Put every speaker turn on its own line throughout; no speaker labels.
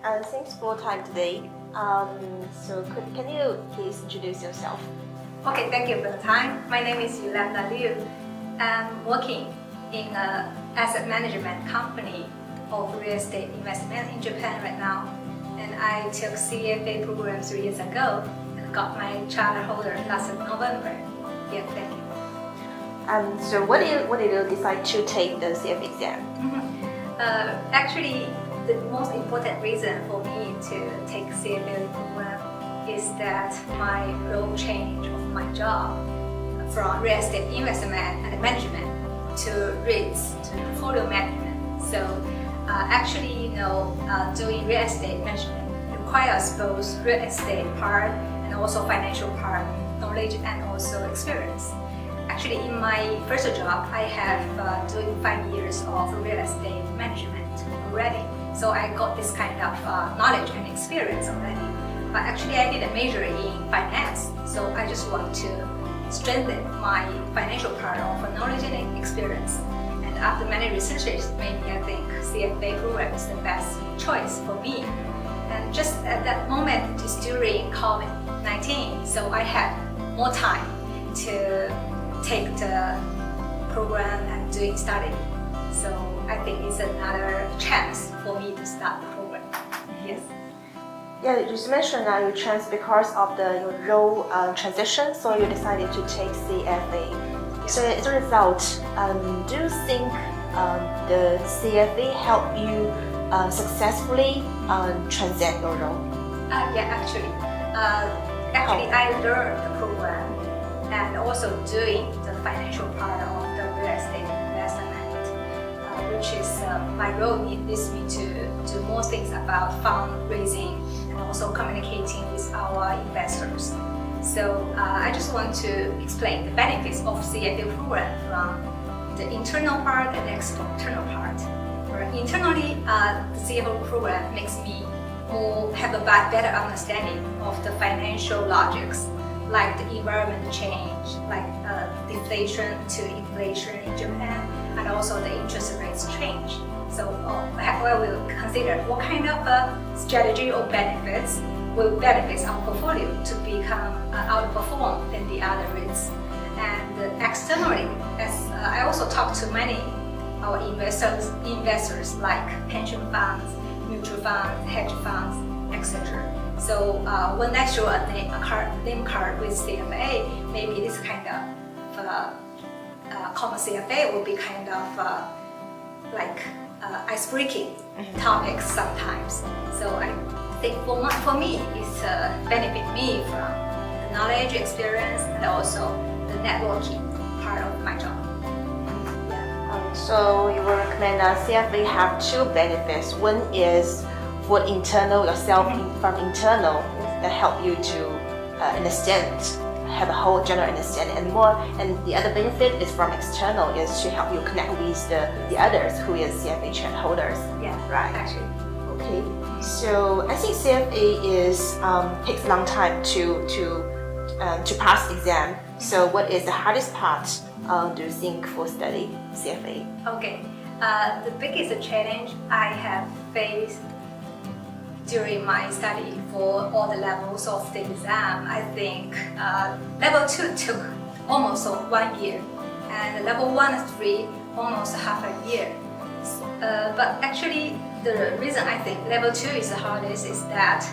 Thanks for your time today. Can you please introduce yourself?
Okay, thank you for the time. My name is Fangyuan Liu. I'm working in an asset management company of real estate investment in Japan right now. And I took CFA Program 3 years ago and got my charterholder last November. Yeah, thank you.
So what did you decide to take the CFA exam?
Actually, the most important reason for me to take CFA program is that my role change of my job from real estate investment and management to REITs, to portfolio management. So doing real estate management requires both real estate part and also financial part, knowledge and also experience. Actually, in my first job, I have doing 5 years of real estate management already. So I got this kind of knowledge and experience already. But actually, I didn't major in finance. So I just want to strengthen my financial part of knowledge and experience. And after many researches, maybe I think CFA program is the best choice for me. And just at that moment, just during COVID-19, so I had more time to take the program and doing study. So I think it's another chance for me to start the program. Yes.
Yeah, you just mentioned that you changed because of your role transition, so you decided to take CFA.
Yeah.
So as a result, do you think the CFA helped you successfully transit your role?
Actually, I learned the program and also doing the financial part of the real estate investment, which is my role leads me to do more things about fundraising and also communicating with our investors. So I just want to explain the benefits of CFA program from the internal part and external part. Internally, the CFA program makes me have a better understanding of the financial logics, like the environment change, like deflation to inflation in Japan, and also the interest rates change. So we will consider what kind of strategy or benefits will benefit our portfolio to become outperform than the other REITs. And externally, as I also talk to many our investors like pension funds, mutual funds, hedge funds, etc. So when I show a name card with CFA, maybe this kind of common CFA will be kind of ice-breaking topics sometimes. So I think for me, it's benefit me from the knowledge, experience, and also the networking part of my job.
So you will recommend that CFA have two benefits. One is for internal yourself from internal that help you to understand, have a whole general understanding and more. And the other benefit is from external is to help you connect with the others who is CFA holders.
Yeah,
right.
Actually.
Okay. So I think CFA takes a long time to pass exam. So what is the hardest part do you think for study CFA?
Okay, the biggest challenge I have faced during my study for all the levels of the exam, I think level 2 took almost 1 year, and level 1 and 3 almost half a year. But actually, the reason I think level 2 is the hardest is that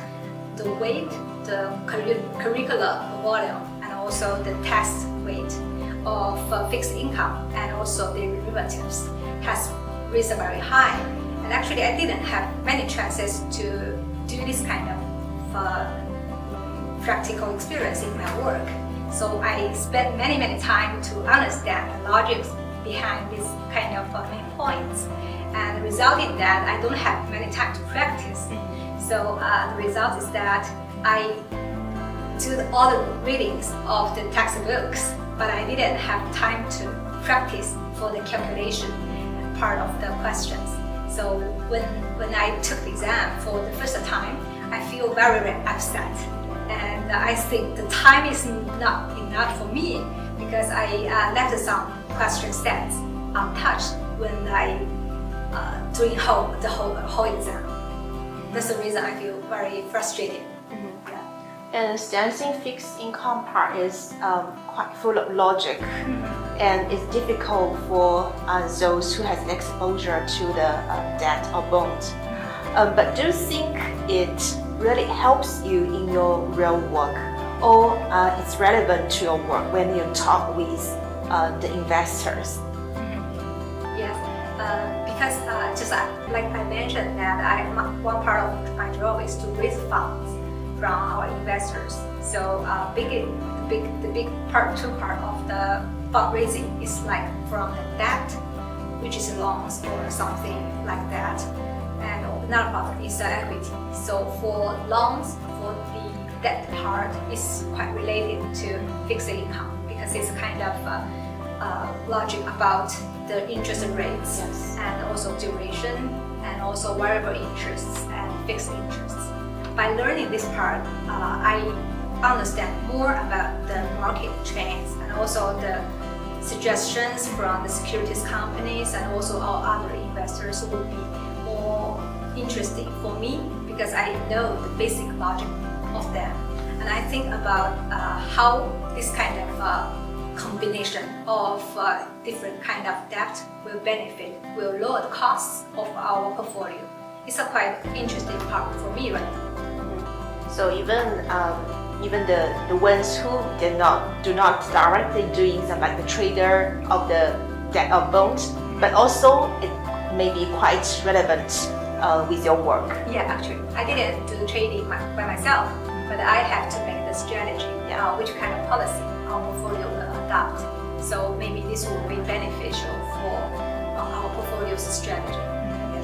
the weight, the curricular volume, and also the test weight of fixed income and also the derivatives has risen very high. And actually, I didn't have many chances to do this kind of practical experience in my work. So I spent many time to understand the logics behind this kind of main points. And the result in that I don't have many time to practice. So the result is that I do all the readings of the textbooks, but I didn't have time to practice for the calculation part of the questions. So when I took the exam for the first time, I feel very upset. And I think the time is not enough for me because I left some question sets untouched when I doing the whole exam. that's the reason I feel very frustrated. Yeah.
And Stanzing fixed income part is quite full of logic, and it's difficult for those who has an exposure to the debt or bond. But do you think it really helps you in your real work, or it's relevant to your work when you talk with the investors?
Yes, because just like I mentioned that one part of my job is to raise funds from our investors. So the big part, two part of the fundraising is like from the debt, which is loans or something like that, and another part is the equity. So for loans, for the debt part is quite related to fixed income because it's kind of logic about the interest rates,
yes,
and also duration, and also variable interests and fixed interests. By learning this part, I understand more about the market trends and also the suggestions from the securities companies and also our other investors would be more interesting for me because I know the basic logic of them. And I think about how this kind of combination of different kind of debt will lower the costs of our portfolio. It's a quite interesting part for me right now.
So even the ones who do not directly doing some like the trader of the debt or bond, but also it may be quite relevant with your work.
Yeah, actually, I didn't do trading by myself, but I have to make the strategy, which kind of policy our portfolio will adopt. So maybe this will be beneficial for our portfolio's strategy.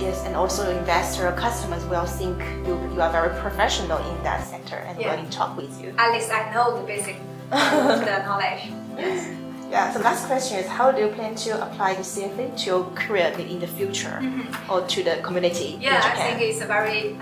Yes, and also investor customers will think you are very professional in that sector and will talk with you.
At least I know the basic of the knowledge. Yes.
Yeah, the last question is how do you plan to apply the CFA to your career in the future or to the community in Japan?
I think it's a very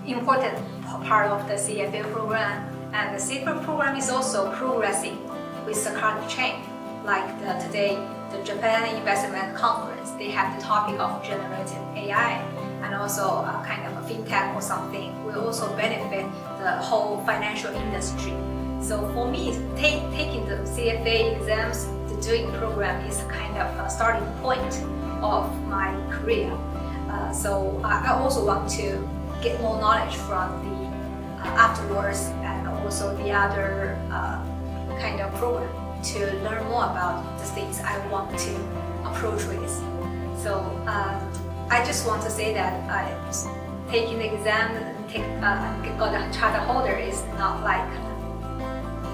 important part of the CFA program. And the CFA program is also progressing with the current change. Like today, the Japan Investment Conference, they have the topic of generative AI and also kind of a fintech or something will also benefit the whole financial industry. So for me, taking the CFA exams, the doing program is kind of a starting point of my career. So I also want to get more knowledge from the afterwards and also the other kind of program to learn more about the things I want to approach with. So I just want to say that taking the exam and got a charter holder is not like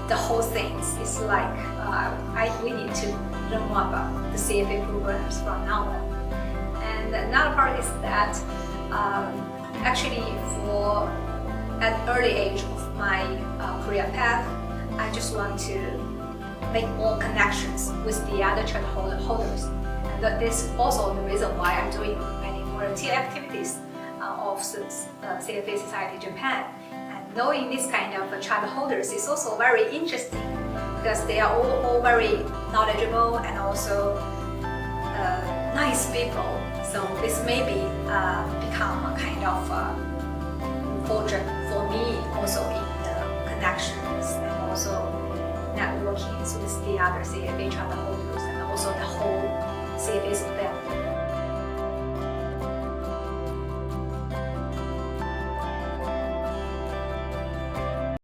the whole thing. It's like we need to learn more about the CFA programs from now on. And another part is that actually for at early age of my career path, I just want to make more connections with the other charter holders. And that is also the reason why I'm doing many volunteer activities of CFA Society Japan. And knowing this kind of charter holders is also very interesting because they are all very knowledgeable and also nice people. So this maybe become a kind of fortune for me also in the connections and also networking with the other CFA charter holders and also the whole